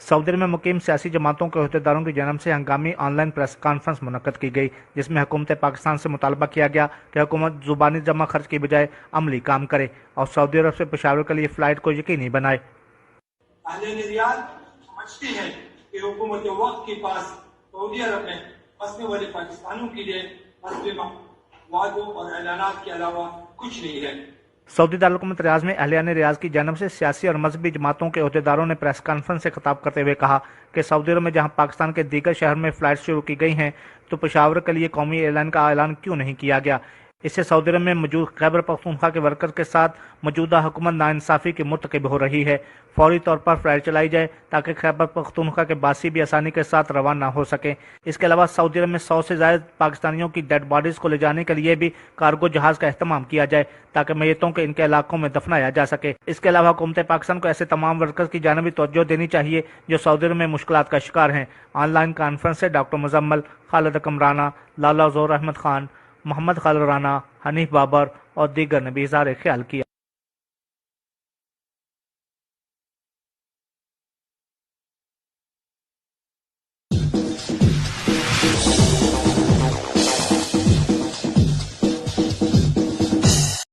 سعودی عرب میں مقیم سیاسی جماعتوں کے عہدیداروں کی جانب سے ہنگامی آن لائن پریس کانفرنس منعقد کی گئی، جس میں حکومت پاکستان سے مطالبہ کیا گیا کہ حکومت زبانی جمع خرچ کی بجائے عملی کام کرے اور سعودی عرب سے پشاور کے لیے فلائٹ کو یقینی بنائے۔ اہل ریاض سمجھتی ہے کہ حکومت وقت کے پاس سعودی عرب میں بسنے والے پاکستانیوں کے لیے حسب وعدوں اور اعلانات کے علاوہ کچھ نہیں ہے۔ سعودی دارالحکومت ریاض میں اہلیان ریاض کی جانب سے سیاسی اور مذہبی جماعتوں کے عہدیداروں نے پریس کانفرنس سے خطاب کرتے ہوئے کہا کہ سعودی عرب میں جہاں پاکستان کے دیگر شہر میں فلائٹ شروع کی گئی ہیں تو پشاور کے لیے قومی اعلان کا اعلان کیوں نہیں کیا گیا؟ اس سے سعودی عرب میں موجود خیبر پختونخوا کے ورکر کے ساتھ موجودہ حکومت ناانصافی کی مرتکب ہو رہی ہے۔ فوری طور پر فلائٹ چلائی جائے تاکہ خیبر پختونخوا کے باسی بھی آسانی کے ساتھ روانہ ہو سکیں۔ اس کے علاوہ سعودی عرب میں 100 سے زائد پاکستانیوں کی ڈیڈ باڈیز کو لے جانے کے لیے بھی کارگو جہاز کا اہتمام کیا جائے تاکہ میتوں کے ان کے علاقوں میں دفنایا جا سکے۔ اس کے علاوہ حکومت پاکستان کو ایسے تمام ورکرز کی جانب توجہ دینی چاہیے جو سعودی عرب میں مشکلات کا شکار ہیں۔ آن لائن کانفرنس سے ڈاکٹر مزمل، خالد اکرم رانا، لالا زور احمد خان، محمد خالد رانا، حنیف بابر اور دیگر نے بھی اظہار خیال کیا۔